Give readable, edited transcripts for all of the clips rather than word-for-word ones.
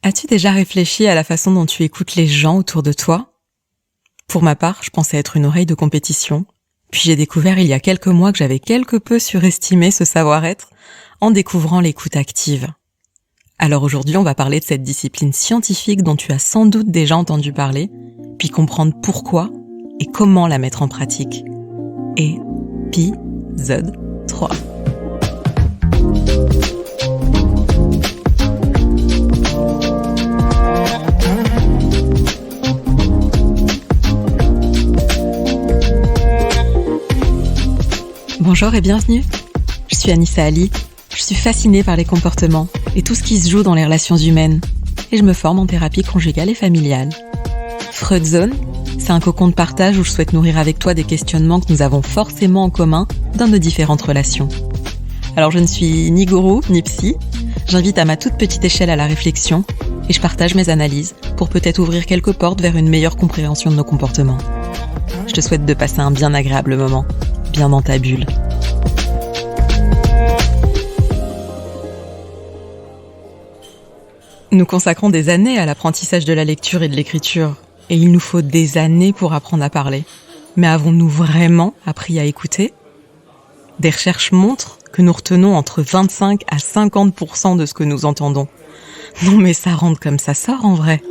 As-tu déjà réfléchi à la façon dont tu écoutes les gens autour de toi ? Pour ma part, je pensais être une oreille de compétition, puis j'ai découvert il y a quelques mois que j'avais quelque peu surestimé ce savoir-être en découvrant l'écoute active. Alors aujourd'hui, on va parler de cette discipline scientifique dont tu as sans doute déjà entendu parler, puis comprendre pourquoi et comment la mettre en pratique. Épisode 3. Bonjour et bienvenue, je suis Anissa Ali, je suis fascinée par les comportements et tout ce qui se joue dans les relations humaines et je me forme en thérapie conjugale et familiale. Freud Zone, c'est un cocon de partage où je souhaite nourrir avec toi des questionnements que nous avons forcément en commun dans nos différentes relations. Alors je ne suis ni gourou ni psy, j'invite à ma toute petite échelle à la réflexion et je partage mes analyses pour peut-être ouvrir quelques portes vers une meilleure compréhension de nos comportements. Je te souhaite de passer un bien agréable moment, bien dans ta bulle. Nous consacrons des années à l'apprentissage de la lecture et de l'écriture, et il nous faut des années pour apprendre à parler. Mais avons-nous vraiment appris à écouter ? Des recherches montrent que nous retenons entre 25 à 50% de ce que nous entendons. Non mais ça rentre comme ça sort en vrai.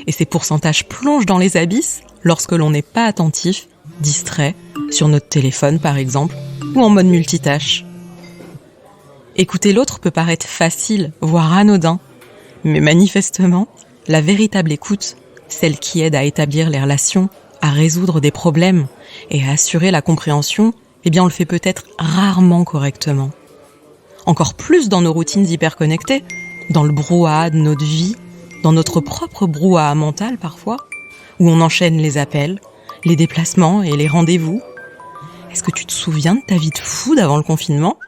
Et ces pourcentages plongent dans les abysses lorsque l'on n'est pas attentif, distrait, sur notre téléphone par exemple, ou en mode multitâche. Écouter l'autre peut paraître facile, voire anodin, mais manifestement, la véritable écoute, celle qui aide à établir les relations, à résoudre des problèmes et à assurer la compréhension, on le fait peut-être rarement correctement. Encore plus dans nos routines hyperconnectées, dans le brouhaha de notre vie, dans notre propre brouhaha mental parfois, où on enchaîne les appels, les déplacements et les rendez-vous. Est-ce que tu te souviens de ta vie de fou d'avant le confinement ?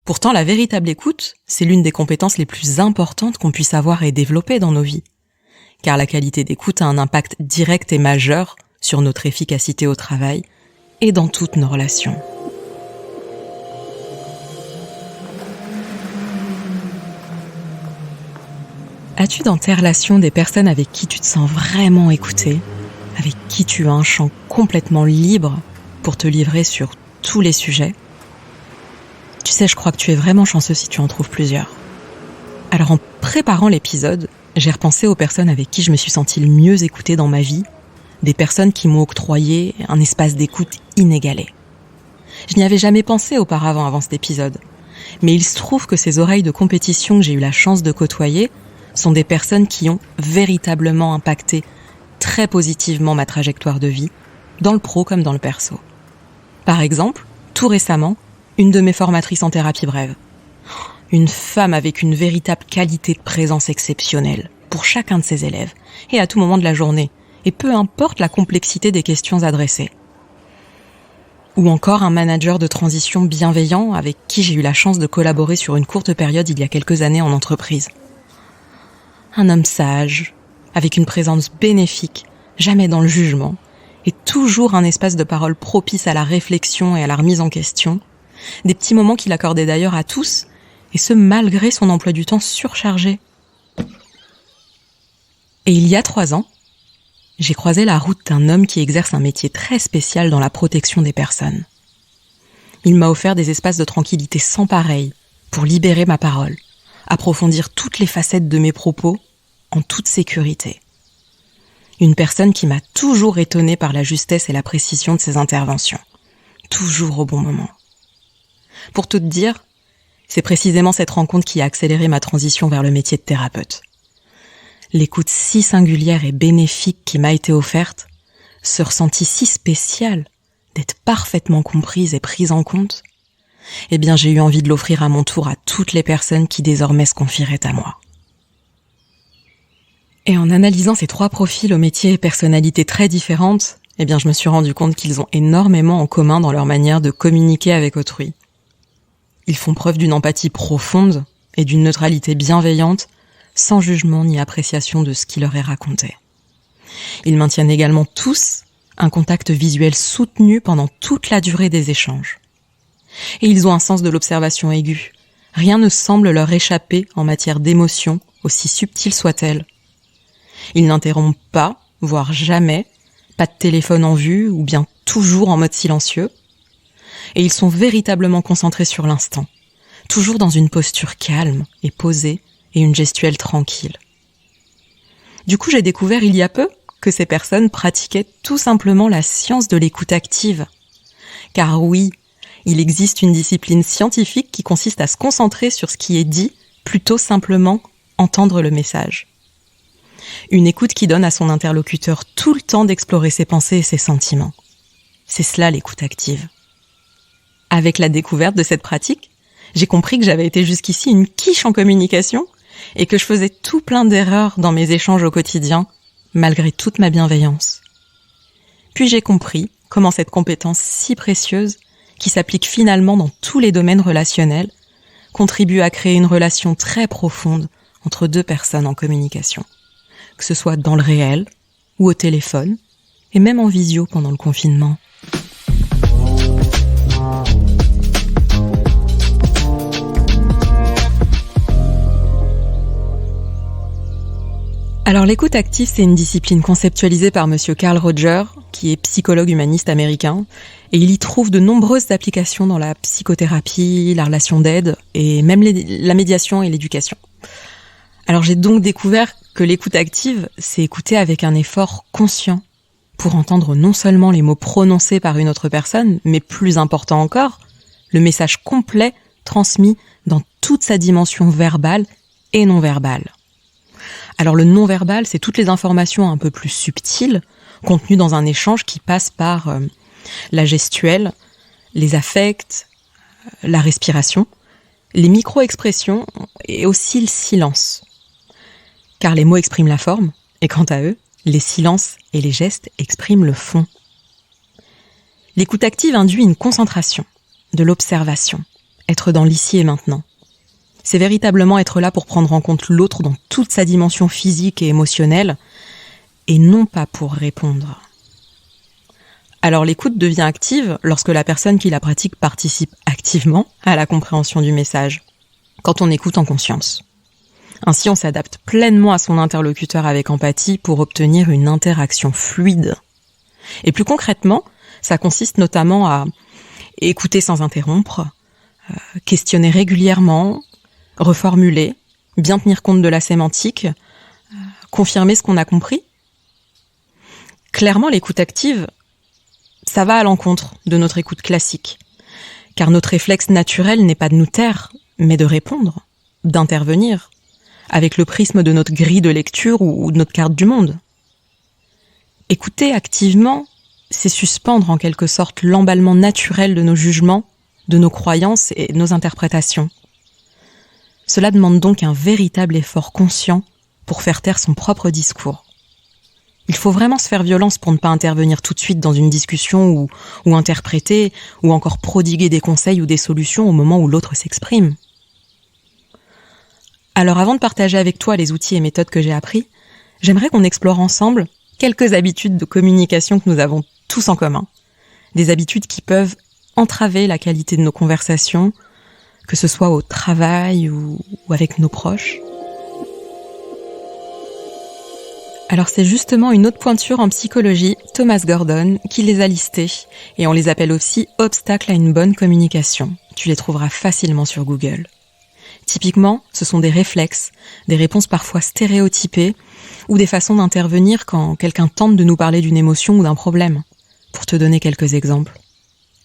Pourtant, la véritable écoute, c'est l'une des compétences les plus importantes qu'on puisse avoir et développer dans nos vies. Car la qualité d'écoute a un impact direct et majeur sur notre efficacité au travail et dans toutes nos relations. As-tu dans tes relations des personnes avec qui tu te sens vraiment écouté, avec qui tu as un champ complètement libre pour te livrer sur tous les sujets ? Tu sais, je crois que tu es vraiment chanceux si tu en trouves plusieurs. Alors en préparant l'épisode, j'ai repensé aux personnes avec qui je me suis sentie le mieux écoutée dans ma vie, des personnes qui m'ont octroyé un espace d'écoute inégalé. Je n'y avais jamais pensé auparavant avant cet épisode, mais il se trouve que ces oreilles de compétition que j'ai eu la chance de côtoyer sont des personnes qui ont véritablement impacté très positivement ma trajectoire de vie, dans le pro comme dans le perso. Par exemple, tout récemment, une de mes formatrices en thérapie brève. Une femme avec une véritable qualité de présence exceptionnelle pour chacun de ses élèves et à tout moment de la journée, et peu importe la complexité des questions adressées. Ou encore un manager de transition bienveillant avec qui j'ai eu la chance de collaborer sur une courte période il y a quelques années en entreprise. Un homme sage, avec une présence bénéfique, jamais dans le jugement, et toujours un espace de parole propice à la réflexion et à la remise en question. Des petits moments qu'il accordait d'ailleurs à tous, et ce malgré son emploi du temps surchargé. Et il y a 3 ans, j'ai croisé la route d'un homme qui exerce un métier très spécial dans la protection des personnes. Il m'a offert des espaces de tranquillité sans pareil pour libérer ma parole, approfondir toutes les facettes de mes propos en toute sécurité. Une personne qui m'a toujours étonnée par la justesse et la précision de ses interventions, toujours au bon moment. Pour tout te dire, c'est précisément cette rencontre qui a accéléré ma transition vers le métier de thérapeute. L'écoute si singulière et bénéfique qui m'a été offerte, ce ressenti si spécial d'être parfaitement comprise et prise en compte, j'ai eu envie de l'offrir à mon tour à toutes les personnes qui désormais se confieraient à moi. Et en analysant ces 3 profils aux métiers et personnalités très différentes, je me suis rendu compte qu'ils ont énormément en commun dans leur manière de communiquer avec autrui. Ils font preuve d'une empathie profonde et d'une neutralité bienveillante, sans jugement ni appréciation de ce qui leur est raconté. Ils maintiennent également tous un contact visuel soutenu pendant toute la durée des échanges. Et ils ont un sens de l'observation aiguë, Rien ne semble leur échapper en matière d'émotions, aussi subtiles soient-elles. Ils n'interrompent pas, voire jamais, pas de téléphone en vue ou bien toujours en mode silencieux. Et ils sont véritablement concentrés sur l'instant, toujours dans une posture calme et posée et une gestuelle tranquille. Du coup, j'ai découvert il y a peu que ces personnes pratiquaient tout simplement la science de l'écoute active. Car oui, il existe une discipline scientifique qui consiste à se concentrer sur ce qui est dit, plutôt simplement entendre le message. Une écoute qui donne à son interlocuteur tout le temps d'explorer ses pensées et ses sentiments. C'est cela l'écoute active. Avec la découverte de cette pratique, j'ai compris que j'avais été jusqu'ici une quiche en communication et que je faisais tout plein d'erreurs dans mes échanges au quotidien, malgré toute ma bienveillance. Puis j'ai compris comment cette compétence si précieuse, qui s'applique finalement dans tous les domaines relationnels, contribue à créer une relation très profonde entre deux personnes en communication, que ce soit dans le réel ou au téléphone, et même en visio pendant le confinement. Alors l'écoute active, c'est une discipline conceptualisée par monsieur Carl Rogers, qui est psychologue humaniste américain, et il y trouve de nombreuses applications dans la psychothérapie, la relation d'aide, et même la médiation et l'éducation. Alors j'ai donc découvert que l'écoute active, c'est écouter avec un effort conscient, pour entendre non seulement les mots prononcés par une autre personne, mais plus important encore, le message complet transmis dans toute sa dimension verbale et non verbale. Alors le non-verbal, c'est toutes les informations un peu plus subtiles, contenues dans un échange qui passe par la gestuelle, les affects, la respiration, les micro-expressions et aussi le silence. Car les mots expriment la forme, et quant à eux, les silences et les gestes expriment le fond. L'écoute active induit une concentration, de l'observation, être dans l'ici et maintenant. C'est véritablement être là pour prendre en compte l'autre dans toute sa dimension physique et émotionnelle, et non pas pour répondre. Alors l'écoute devient active lorsque la personne qui la pratique participe activement à la compréhension du message, quand on écoute en conscience. Ainsi, on s'adapte pleinement à son interlocuteur avec empathie pour obtenir une interaction fluide. Et plus concrètement, ça consiste notamment à écouter sans interrompre, questionner régulièrement, reformuler, bien tenir compte de la sémantique, confirmer ce qu'on a compris. Clairement, l'écoute active, ça va à l'encontre de notre écoute classique, car notre réflexe naturel n'est pas de nous taire, mais de répondre, d'intervenir, avec le prisme de notre grille de lecture ou de notre carte du monde. Écouter activement, c'est suspendre en quelque sorte l'emballement naturel de nos jugements, de nos croyances et de nos interprétations. Cela demande donc un véritable effort conscient pour faire taire son propre discours. Il faut vraiment se faire violence pour ne pas intervenir tout de suite dans une discussion ou interpréter ou encore prodiguer des conseils ou des solutions au moment où l'autre s'exprime. Alors avant de partager avec toi les outils et méthodes que j'ai appris, j'aimerais qu'on explore ensemble quelques habitudes de communication que nous avons tous en commun. Des habitudes qui peuvent entraver la qualité de nos conversations, que ce soit au travail ou avec nos proches. Alors c'est justement une autre pointure en psychologie, Thomas Gordon, qui les a listés, et on les appelle aussi obstacles à une bonne communication. Tu les trouveras facilement sur Google. Typiquement, ce sont des réflexes, des réponses parfois stéréotypées, ou des façons d'intervenir quand quelqu'un tente de nous parler d'une émotion ou d'un problème. Pour te donner quelques exemples.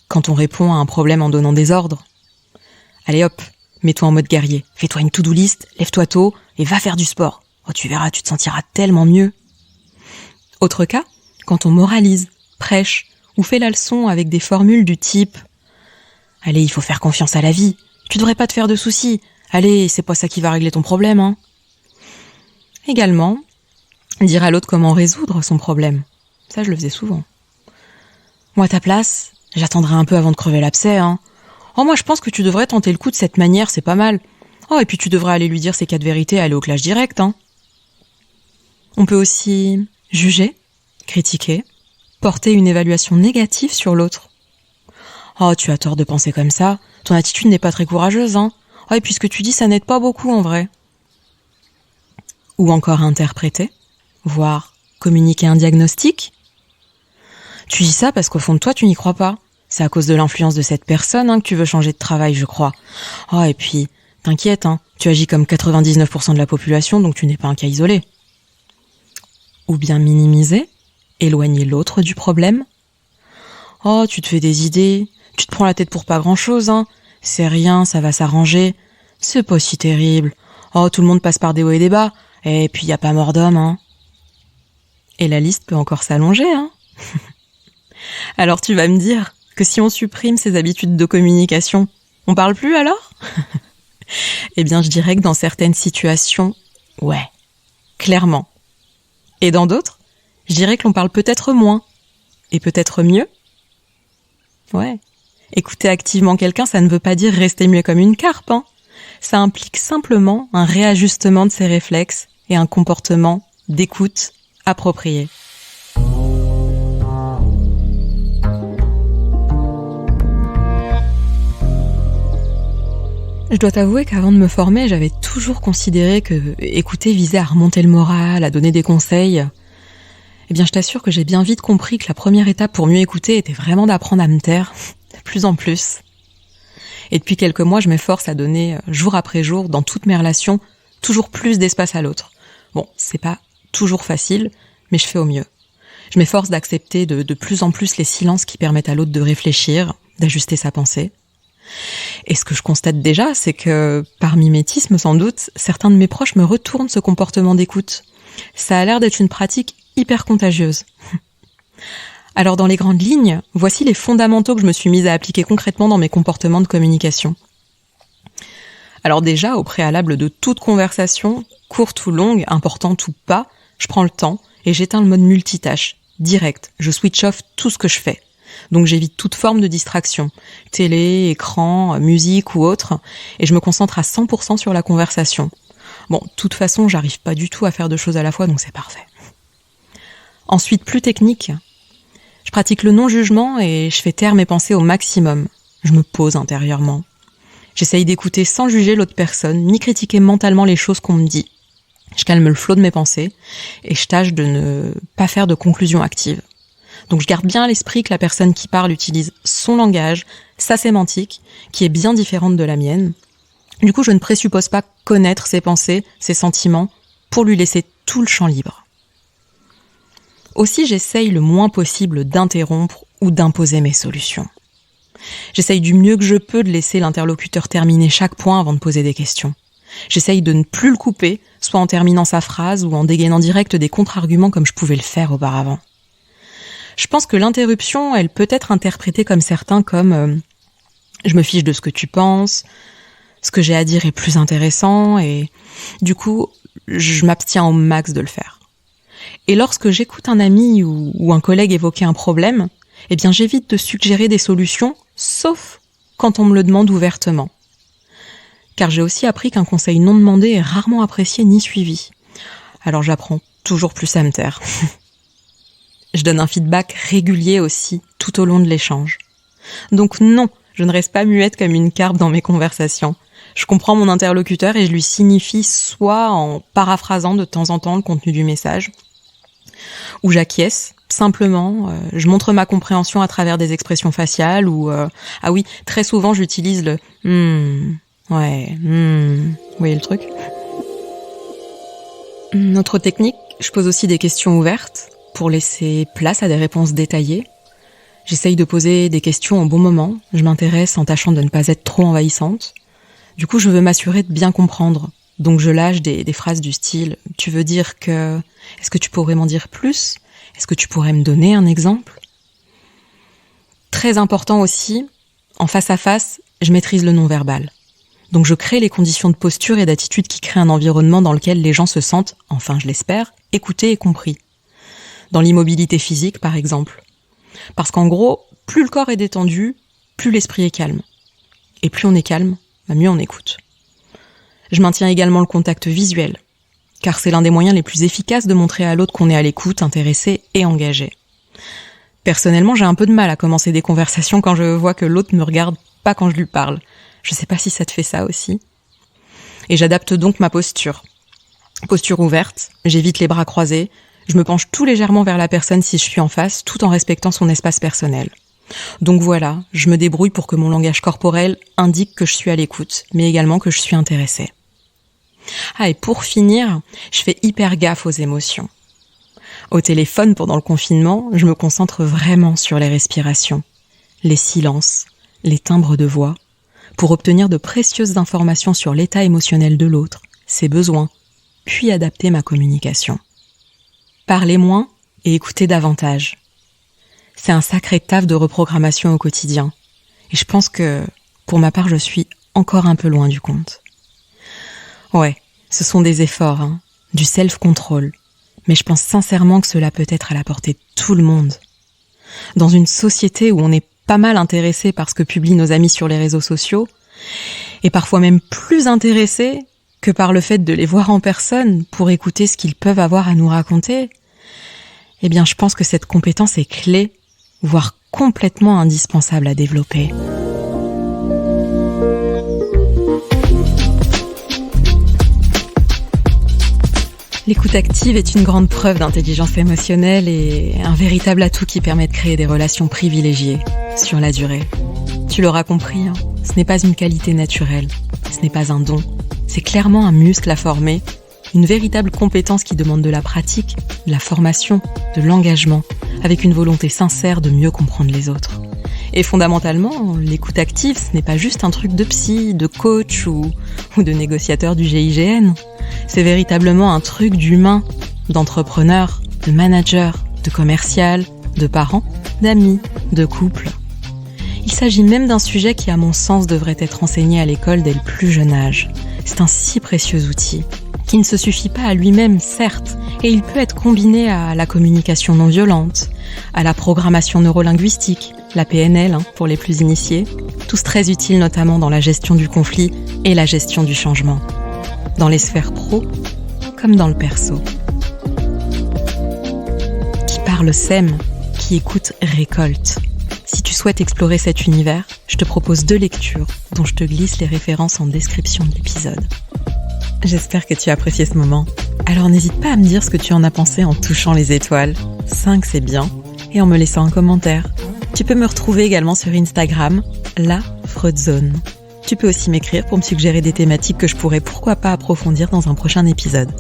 Quand on répond à un problème en donnant des ordres. Allez hop, mets-toi en mode guerrier, fais-toi une to-do list, lève-toi tôt et va faire du sport. Oh, tu verras, tu te sentiras tellement mieux. Autre cas, quand on moralise, prêche ou fait la leçon avec des formules du type « Allez, il faut faire confiance à la vie, tu devrais pas te faire de soucis, allez, c'est pas ça qui va régler ton problème, hein ». Également, dire à l'autre comment résoudre son problème. Ça, je le faisais souvent. Moi, à ta place, j'attendrai un peu avant de crever l'abcès, hein. Oh, moi, je pense que tu devrais tenter le coup de cette manière, c'est pas mal. Oh, et puis tu devrais aller lui dire ses 4 vérités et aller au clash direct, hein. On peut aussi juger, critiquer, porter une évaluation négative sur l'autre. Oh, tu as tort de penser comme ça, ton attitude n'est pas très courageuse, hein. Ouais, puis ce que tu dis, ça n'aide pas beaucoup en vrai. Ou encore interpréter, voire communiquer un diagnostic. Tu dis ça parce qu'au fond de toi, tu n'y crois pas. C'est à cause de l'influence de cette personne que tu veux changer de travail, je crois. Oh, et puis, t'inquiète, tu agis comme 99% de la population, donc tu n'es pas un cas isolé. Ou bien minimiser, éloigner l'autre du problème. Oh, tu te fais des idées, tu te prends la tête pour pas grand-chose, C'est rien, ça va s'arranger. C'est pas si terrible. Oh, tout le monde passe par des hauts et des bas. Et puis y a pas mort d'homme, Et la liste peut encore s'allonger, Alors tu vas me dire que si on supprime ces habitudes de communication, on parle plus alors ? Eh bien, je dirais que dans certaines situations, ouais, clairement. Et dans d'autres, je dirais que l'on parle peut-être moins, et peut-être mieux. Ouais, écouter activement quelqu'un, ça ne veut pas dire rester mieux comme une carpe, Ça implique simplement un réajustement de ses réflexes et un comportement d'écoute approprié. Je dois t'avouer qu'avant de me former, j'avais toujours considéré que écouter visait à remonter le moral, à donner des conseils. Eh bien, je t'assure que j'ai bien vite compris que la première étape pour mieux écouter était vraiment d'apprendre à me taire, de plus en plus. Et depuis quelques mois, je m'efforce à donner, jour après jour, dans toutes mes relations, toujours plus d'espace à l'autre. Bon, c'est pas toujours facile, mais je fais au mieux. Je m'efforce d'accepter de plus en plus les silences qui permettent à l'autre de réfléchir, d'ajuster sa pensée. Et ce que je constate déjà, c'est que, par mimétisme sans doute, certains de mes proches me retournent ce comportement d'écoute. Ça a l'air d'être une pratique hyper contagieuse. Alors dans les grandes lignes, voici les fondamentaux que je me suis mise à appliquer concrètement dans mes comportements de communication. Alors déjà, au préalable de toute conversation, courte ou longue, importante ou pas, je prends le temps et j'éteins le mode multitâche, direct. Je switch off tout ce que je fais. Donc j'évite toute forme de distraction, télé, écran, musique ou autre, et je me concentre à 100% sur la conversation. Bon, de toute façon, j'arrive pas du tout à faire deux choses à la fois, donc c'est parfait. Ensuite, plus technique, je pratique le non-jugement et je fais taire mes pensées au maximum. Je me pose intérieurement. J'essaye d'écouter sans juger l'autre personne, ni critiquer mentalement les choses qu'on me dit. Je calme le flot de mes pensées et je tâche de ne pas faire de conclusions actives. Donc je garde bien à l'esprit que la personne qui parle utilise son langage, sa sémantique, qui est bien différente de la mienne. Du coup, je ne présuppose pas connaître ses pensées, ses sentiments, pour lui laisser tout le champ libre. Aussi, j'essaye le moins possible d'interrompre ou d'imposer mes solutions. J'essaye du mieux que je peux de laisser l'interlocuteur terminer chaque point avant de poser des questions. J'essaye de ne plus le couper, soit en terminant sa phrase ou en dégainant direct des contre-arguments comme je pouvais le faire auparavant. Je pense que l'interruption, elle peut être interprétée comme certains comme je me fiche de ce que tu penses, ce que j'ai à dire est plus intéressant et du coup, je m'abstiens au max de le faire. Et lorsque j'écoute un ami ou un collègue évoquer un problème, eh bien j'évite de suggérer des solutions, sauf quand on me le demande ouvertement. Car j'ai aussi appris qu'un conseil non demandé est rarement apprécié ni suivi. Alors j'apprends toujours plus à me taire. Je donne un feedback régulier aussi, tout au long de l'échange. Donc non, je ne reste pas muette comme une carpe dans mes conversations. Je comprends mon interlocuteur et je lui signifie soit en paraphrasant de temps en temps le contenu du message, ou j'acquiesce, simplement, je montre ma compréhension à travers des expressions faciales, ou ah oui, très souvent j'utilise le vous voyez le truc ? Autre technique, je pose aussi des questions ouvertes, pour laisser place à des réponses détaillées. J'essaye de poser des questions au bon moment, je m'intéresse en tâchant de ne pas être trop envahissante. Du coup, je veux m'assurer de bien comprendre. Donc je lâche des phrases du style « Tu veux dire que... Est-ce que tu pourrais m'en dire plus ? Est-ce que tu pourrais me donner un exemple ?» Très important aussi, en face à face, je maîtrise le non-verbal. Donc je crée les conditions de posture et d'attitude qui créent un environnement dans lequel les gens se sentent, enfin je l'espère, écoutés et compris. Dans l'immobilité physique, par exemple. Parce qu'en gros, plus le corps est détendu, plus l'esprit est calme. Et plus on est calme, mieux on écoute. Je maintiens également le contact visuel, car c'est l'un des moyens les plus efficaces de montrer à l'autre qu'on est à l'écoute, intéressé et engagé. Personnellement, j'ai un peu de mal à commencer des conversations quand je vois que l'autre me regarde pas quand je lui parle. Je sais pas si ça te fait ça aussi. Et j'adapte donc ma posture. Posture ouverte, j'évite les bras croisés, je me penche tout légèrement vers la personne si je suis en face, tout en respectant son espace personnel. Donc voilà, je me débrouille pour que mon langage corporel indique que je suis à l'écoute, mais également que je suis intéressée. Ah, et pour finir, je fais hyper gaffe aux émotions. Au téléphone, pendant le confinement, je me concentre vraiment sur les respirations, les silences, les timbres de voix, pour obtenir de précieuses informations sur l'état émotionnel de l'autre, ses besoins, puis adapter ma communication. Parler moins et écouter davantage. C'est un sacré taf de reprogrammation au quotidien. Et je pense que, pour ma part, je suis encore un peu loin du compte. Ouais, ce sont des efforts, du self-control. Mais je pense sincèrement que cela peut être à la portée de tout le monde. Dans une société où on est pas mal intéressé par ce que publient nos amis sur les réseaux sociaux, et parfois même plus intéressé que par le fait de les voir en personne pour écouter ce qu'ils peuvent avoir à nous raconter, eh bien je pense que cette compétence est clé, voire complètement indispensable à développer. L'écoute active est une grande preuve d'intelligence émotionnelle et un véritable atout qui permet de créer des relations privilégiées sur la durée. Tu l'auras compris, ce n'est pas une qualité naturelle, ce n'est pas un don. C'est clairement un muscle à former, une véritable compétence qui demande de la pratique, de la formation, de l'engagement, avec une volonté sincère de mieux comprendre les autres. Et fondamentalement, l'écoute active, ce n'est pas juste un truc de psy, de coach ou de négociateur du GIGN. C'est véritablement un truc d'humain, d'entrepreneur, de manager, de commercial, de parent, d'amis, de couple. Il s'agit même d'un sujet qui, à mon sens, devrait être enseigné à l'école dès le plus jeune âge. C'est un si précieux outil, qui ne se suffit pas à lui-même, certes, et il peut être combiné à la communication non violente, à la programmation neurolinguistique, la PNL pour les plus initiés, tous très utiles notamment dans la gestion du conflit et la gestion du changement, dans les sphères pro comme dans le perso. Qui parle sème, qui écoute récolte. Si tu souhaites explorer cet univers, je te propose 2 lectures dont je te glisse les références en description de l'épisode. J'espère que tu as apprécié ce moment. Alors n'hésite pas à me dire ce que tu en as pensé en touchant les étoiles. 5 c'est bien. Et en me laissant un commentaire. Tu peux me retrouver également sur Instagram, la Freudzone. Tu peux aussi m'écrire pour me suggérer des thématiques que je pourrais pourquoi pas approfondir dans un prochain épisode.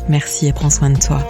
Merci et prends soin de toi.